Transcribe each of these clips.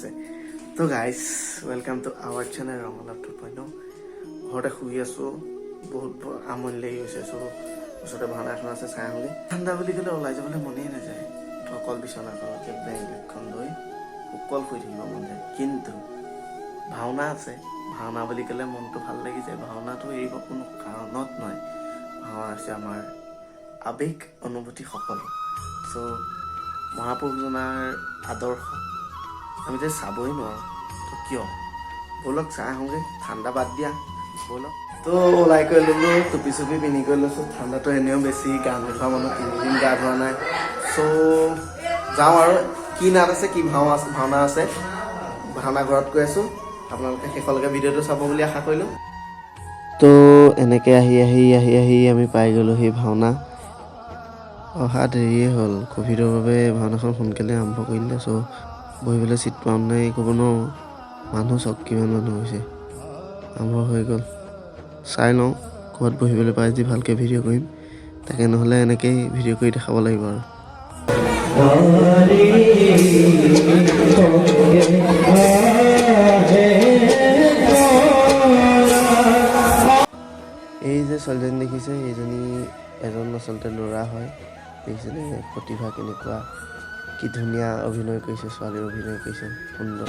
আছে তো guys welcome to our channel Rongalao 2.0 ঘৰতে শুই আছো বহুত আমনি লাগি গৈছে সো ওচৰতে ভাওনা এখন আছে চাই আহোঁগে ঠাণ্ডা বুলি ক'লে ওলাই যাবলৈ মনেই নাযায় অকল বিচনাখনতে বেংকখন লৈ অকল শুই থাকিব মন যায় কিন্তু ভাওনা আছে ভাওনা বুলি ক'লে মনটো ভাল লাগি যায় ভাওনাটো এৰিব কোনো কাৰণত নহয় ভাওনা আছে আমাৰ আবেগ অনুভূতি সকলো সো মহাপুৰুষজনাৰ আদৰ্শ আমি যে চাবই নোৱাৰোঁ তো কিয় ব'লক চাই আহোঁগৈ ঠাণ্ডা বাদ দিয়া ব'লক তো ওলাই কৰি ল'লোঁ টুপি চুপি পিন্ধি কৰি লৈছোঁ ঠাণ্ডাটো এনেও বেছি গা নোধোৱা মানুহ 3 দিন গা ধোৱা নাই চ' যাওঁ আৰু কি নাট আছে কি ভাওনা আছে ভাওনা ঘৰত গৈ আছোঁ আপোনালোকে শেষলৈকে ভিডিঅ'টো চাব বুলি আশা কৰিলোঁ তো এনেকৈ আহি আমি পাই গ'লোঁ সেই ভাওনা অহা দেৰিয়ে হ'ল ক'ভিডৰ বাবে ভাওনাখন সোনকালে আৰম্ভ কৰিলে চ' বহিবলৈ চিট পাম নাই ক'ব নোৱাৰোঁ মানুহ চাওক কিমান মানুহ হৈছে আৰম্ভ হৈ গ'ল চাই লওঁ ক'ৰবাত বহিবলৈ পাই যদি ভালকৈ ভিডিঅ' কৰিম তাকে নহ'লে এনেকেই ভিডিঅ' কৰি দেখাব লাগিব আৰু এই যে ছোৱালীজনী দেখিছে এইজনী এজন আচলতে ল'ৰা হয় দেখিছেনে প্ৰতিভা কেনেকুৱা কি ধুনীয়া অভিনয় কৰিছে ছোৱালীৰ অভিনয় কৰিছে সুন্দৰ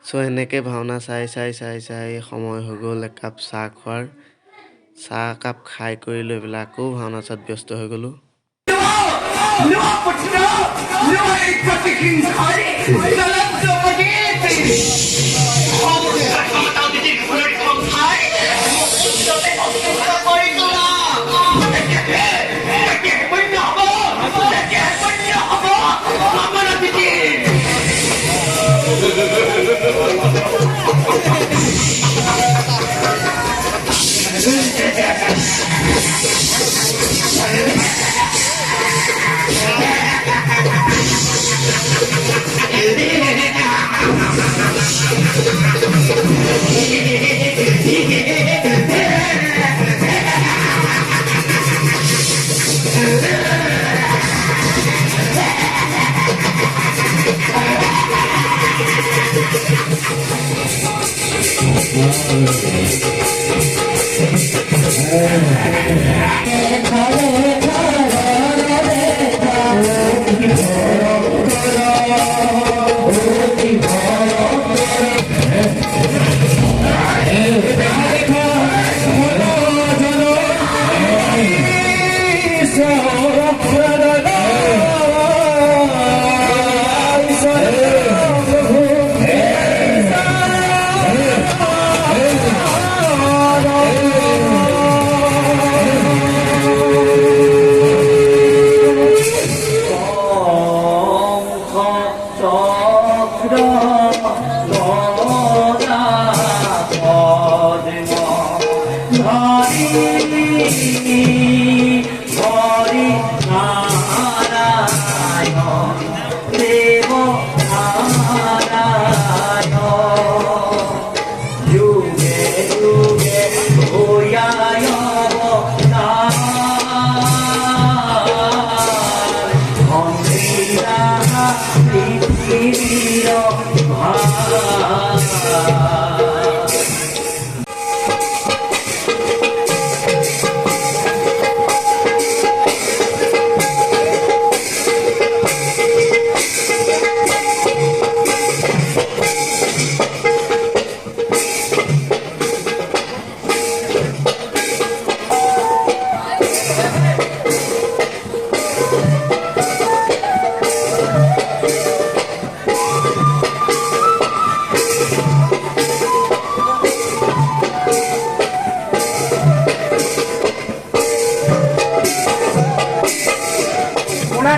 চ' এনেকৈ ভাওনা চাই সময় হৈ গ'ল একাপ চাহ খোৱাৰ চাহ একাপ খাই কৰি লৈ পেলাই আকৌ ভাওনা চাত ব্যস্ত হৈ গ'লোঁ Hari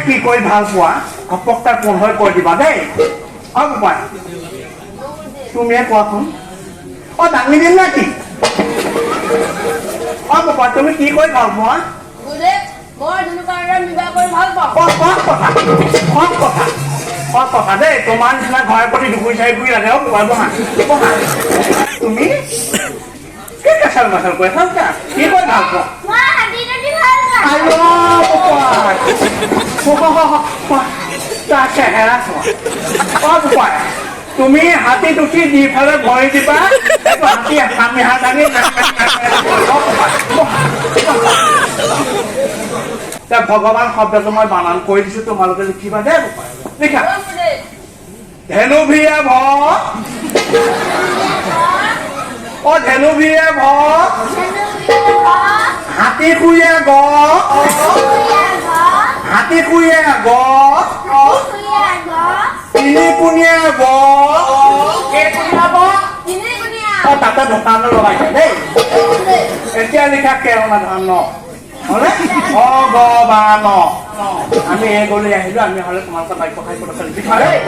কি কৈ ভাল পোৱা ঘপকটা কোন হৈ কৈ দিবা দেই বোপাই তুমিয়ে কোৱাচোন দাঙি দিম নে কি বোপাই তুমি কি কৈ ভাল পোৱা কথা দেই তোমাৰ নিচিনা ঘৰে প্ৰতি দুগুৰি চাৰি গুৰি লাগে বোপাই বহা বহা তুমি কি কেঁচাল মাচাল কৈ আছা কি কৈ ভাল পোৱা তাৰ চেহেৰা বোপাই তুমি হাতীত উঠি দুইফালে ভৰি দিবা হাতী আমি হাত আনি ভগৱান শব্দটো মই বানান কৰি দিছো তোমালোকে লিখিবা দেই বোপাই লিখা ধেনু ভিয়ে ভ ধেনু ভিয়ে ভ হাতী শুয়ে গ হাতী শুয়ে গ তিনি কোণীয়ে ব তাতে দোকানো লগাইছে দেই এতিয়া লিখা কেৰমা ধান হলে ভগৱান আমি এই গলি আহিলো আমি হলে তোমালোকৰ বাক্য খাই পটকে লিখা দেই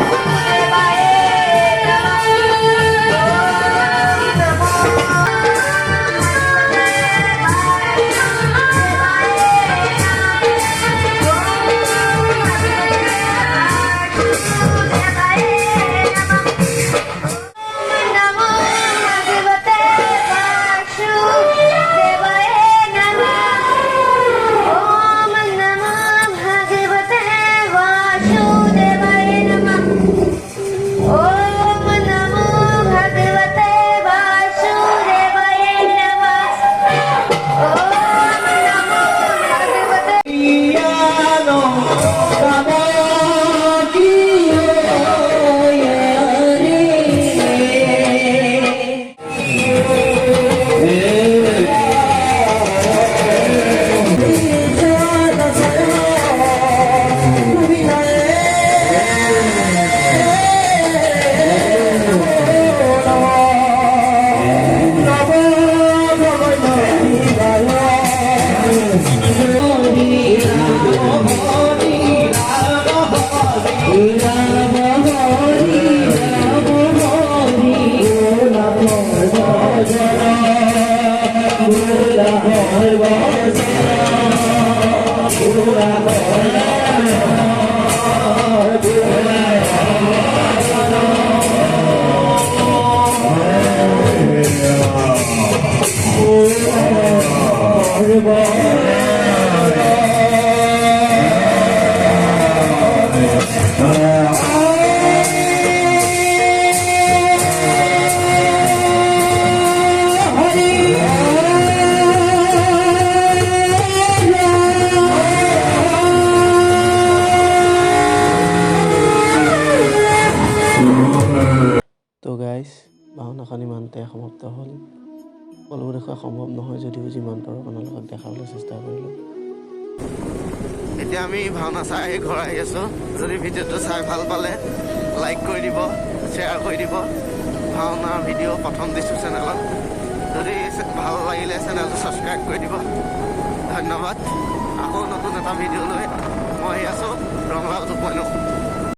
ভাওনাখন ইমানতে সমাপ্ত হ'ল সকলোবোৰ দেখুওৱা সম্ভৱ নহয় যদিও যিমান পাৰোঁ আপোনালোকক দেখাবলৈ চেষ্টা কৰিলোঁ এতিয়া আমি ভাওনা চাই আহি ঘৰ আহি আছোঁ যদি ভিডিঅ'টো চাই ভাল পালে লাইক কৰি দিব শ্বেয়াৰ কৰি দিব ভাওনাৰ ভিডিঅ' প্ৰথম দিছোঁ চেনেলত যদি ভাল লাগিলে চেনেলটো ছাবস্ক্ৰাইব কৰি দিব ধন্যবাদ আকৌ নতুন এটা ভিডিঅ' লৈ মই আহি আছোঁ ৰঙালাও 2.0